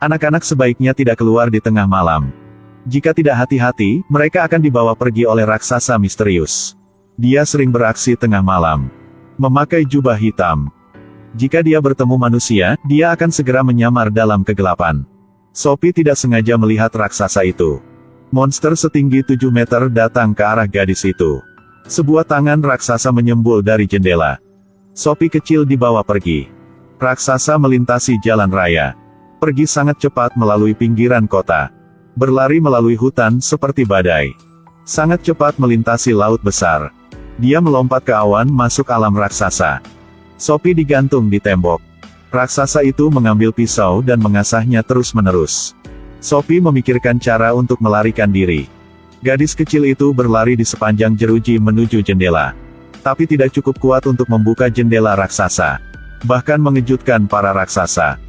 Anak-anak sebaiknya tidak keluar di tengah malam. Jika tidak hati-hati, mereka akan dibawa pergi oleh raksasa misterius. Dia sering beraksi tengah malam. Memakai jubah hitam. Jika dia bertemu manusia, dia akan segera menyamar dalam kegelapan. Sophie tidak sengaja melihat raksasa itu. Monster setinggi 7 meter datang ke arah gadis itu. Sebuah tangan raksasa menyembul dari jendela. Sophie kecil dibawa pergi. Raksasa melintasi jalan raya. Pergi sangat cepat melalui pinggiran kota. Berlari melalui hutan seperti badai. Sangat cepat melintasi laut besar. Dia melompat ke awan masuk alam raksasa. Sophie digantung di tembok. Raksasa itu mengambil pisau dan mengasahnya terus-menerus. Sophie memikirkan cara untuk melarikan diri. Gadis kecil itu berlari di sepanjang jeruji menuju jendela. Tapi tidak cukup kuat untuk membuka jendela raksasa. Bahkan mengejutkan para raksasa.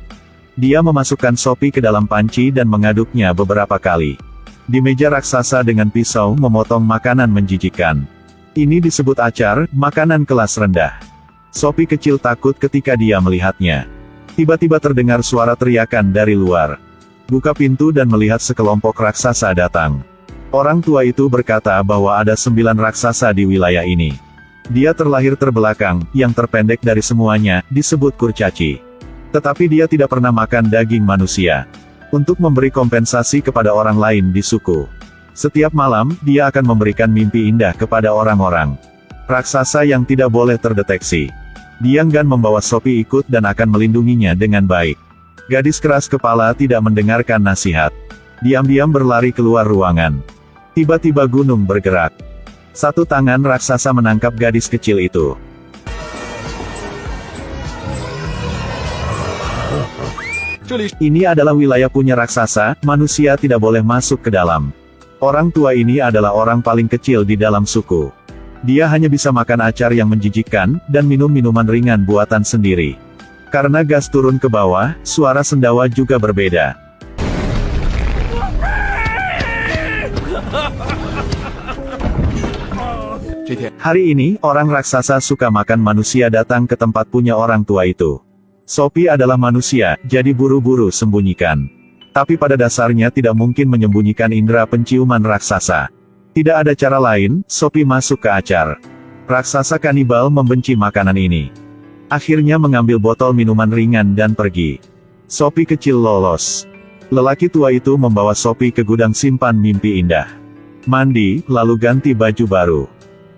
Dia memasukkan Sophie ke dalam panci dan mengaduknya beberapa kali. Di meja raksasa dengan pisau memotong makanan menjijikkan. Ini disebut acar, makanan kelas rendah. Sophie kecil takut ketika dia melihatnya. Tiba-tiba terdengar suara teriakan dari luar. Buka pintu dan melihat sekelompok raksasa datang. Orang tua itu berkata bahwa ada 9 raksasa di wilayah ini. Dia terlahir terbelakang, yang terpendek dari semuanya, disebut kurcaci. Tetapi dia tidak pernah makan daging manusia. Untuk memberi kompensasi kepada orang lain di suku. Setiap malam, dia akan memberikan mimpi indah kepada orang-orang. Raksasa yang tidak boleh terdeteksi. Dia enggan membawa Sophie ikut dan akan melindunginya dengan baik. Gadis keras kepala tidak mendengarkan nasihat. Diam-diam berlari keluar ruangan. Tiba-tiba gunung bergerak. Satu tangan raksasa menangkap gadis kecil itu. Ini adalah wilayah punya raksasa, manusia tidak boleh masuk ke dalam. Orang tua ini adalah orang paling kecil di dalam suku. Dia hanya bisa makan acar yang menjijikkan, dan minum minuman ringan buatan sendiri. Karena gas turun ke bawah, suara sendawa juga berbeda. Hari ini, orang raksasa suka makan manusia datang ke tempat punya orang tua itu. Sophie adalah manusia, jadi buru-buru sembunyikan. Tapi pada dasarnya tidak mungkin menyembunyikan indera penciuman raksasa. Tidak ada cara lain, Sophie masuk ke acar. Raksasa kanibal membenci makanan ini. Akhirnya mengambil botol minuman ringan dan pergi. Sophie kecil lolos. Lelaki tua itu membawa Sophie ke gudang simpan mimpi indah. Mandi, lalu ganti baju baru.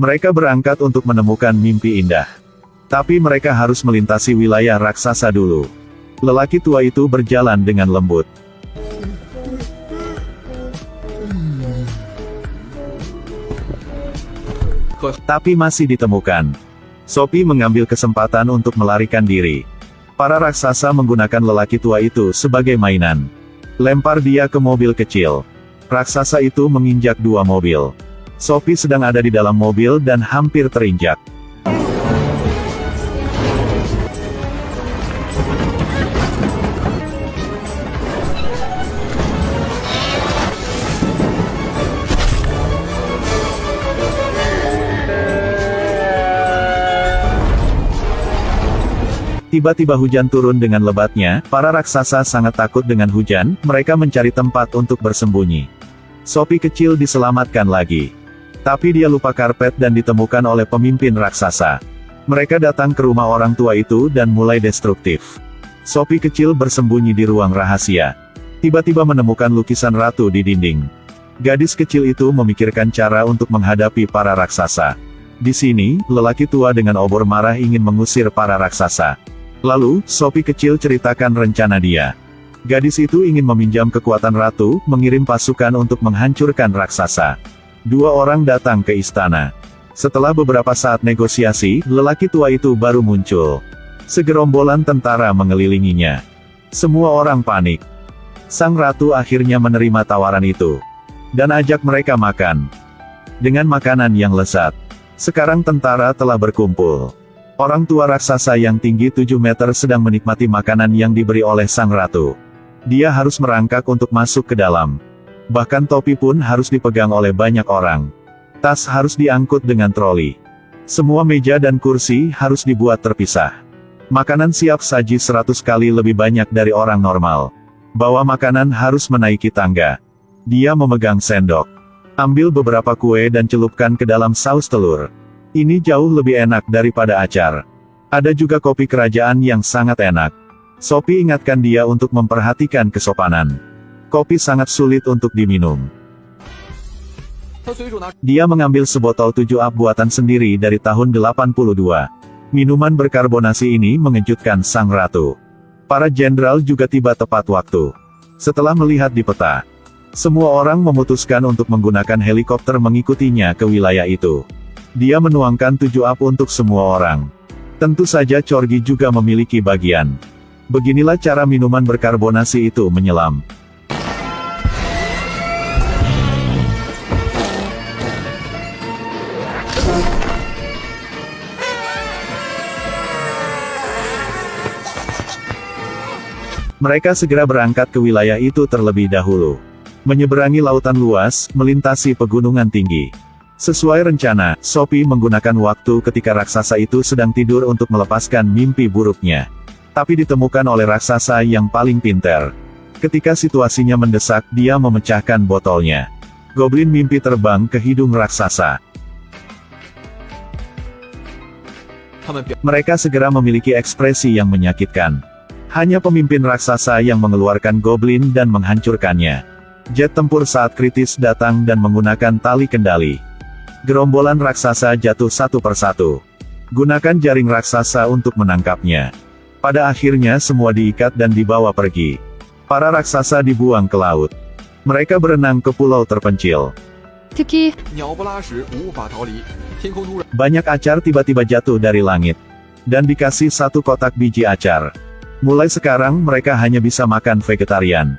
Mereka berangkat untuk menemukan mimpi indah. Tapi mereka harus melintasi wilayah raksasa dulu. Lelaki tua itu berjalan dengan lembut. Tapi masih ditemukan. Sophie mengambil kesempatan untuk melarikan diri. Para raksasa menggunakan lelaki tua itu sebagai mainan. Lempar dia ke mobil kecil. Raksasa itu menginjak 2 mobil. Sophie sedang ada di dalam mobil dan hampir terinjak. Tiba-tiba hujan turun dengan lebatnya, para raksasa sangat takut dengan hujan, mereka mencari tempat untuk bersembunyi. Sophie kecil diselamatkan lagi. Tapi dia lupa karpet dan ditemukan oleh pemimpin raksasa. Mereka datang ke rumah orang tua itu dan mulai destruktif. Sophie kecil bersembunyi di ruang rahasia. Tiba-tiba menemukan lukisan ratu di dinding. Gadis kecil itu memikirkan cara untuk menghadapi para raksasa. Di sini, lelaki tua dengan obor marah ingin mengusir para raksasa. Lalu, Sophie kecil ceritakan rencana dia. Gadis itu ingin meminjam kekuatan ratu, mengirim pasukan untuk menghancurkan raksasa. 2 orang datang ke istana. Setelah beberapa saat negosiasi, lelaki tua itu baru muncul. Segerombolan tentara mengelilinginya. Semua orang panik. Sang ratu akhirnya menerima tawaran itu. Dan ajak mereka makan. Dengan makanan yang lezat. Sekarang tentara telah berkumpul. Orang tua raksasa yang tinggi 7 meter sedang menikmati makanan yang diberi oleh sang ratu. Dia harus merangkak untuk masuk ke dalam. Bahkan topi pun harus dipegang oleh banyak orang. Tas harus diangkut dengan troli. Semua meja dan kursi harus dibuat terpisah. Makanan siap saji 100 kali lebih banyak dari orang normal. Bawa makanan harus menaiki tangga. Dia memegang sendok. Ambil beberapa kue dan celupkan ke dalam saus telur. Ini jauh lebih enak daripada acar. Ada juga kopi kerajaan yang sangat enak. Sophie ingatkan dia untuk memperhatikan kesopanan. Kopi sangat sulit untuk diminum. Dia mengambil sebotol 7 up buatan sendiri dari tahun 82. Minuman berkarbonasi ini mengejutkan sang ratu. Para jenderal juga tiba tepat waktu. Setelah melihat di peta, semua orang memutuskan untuk menggunakan helikopter mengikutinya ke wilayah itu. Dia menuangkan 7 up untuk semua orang. Tentu saja Corgi juga memiliki bagian. Beginilah cara minuman berkarbonasi itu menyelam. Mereka segera berangkat ke wilayah itu terlebih dahulu. Menyeberangi lautan luas, melintasi pegunungan tinggi. Sesuai rencana, Sophie menggunakan waktu ketika raksasa itu sedang tidur untuk melepaskan mimpi buruknya. Tapi ditemukan oleh raksasa yang paling pintar. Ketika situasinya mendesak, dia memecahkan botolnya. Goblin mimpi terbang ke hidung raksasa. Mereka segera memiliki ekspresi yang menyakitkan. Hanya pemimpin raksasa yang mengeluarkan goblin dan menghancurkannya. Jet tempur saat kritis datang dan menggunakan tali kendali. Gerombolan raksasa jatuh satu persatu. Gunakan jaring raksasa untuk menangkapnya. Pada akhirnya semua diikat dan dibawa pergi. Para raksasa dibuang ke laut. Mereka berenang ke pulau terpencil. Banyak acar tiba-tiba jatuh dari langit. Dan dikasih 1 kotak biji acar. Mulai sekarang mereka hanya bisa makan vegetarian.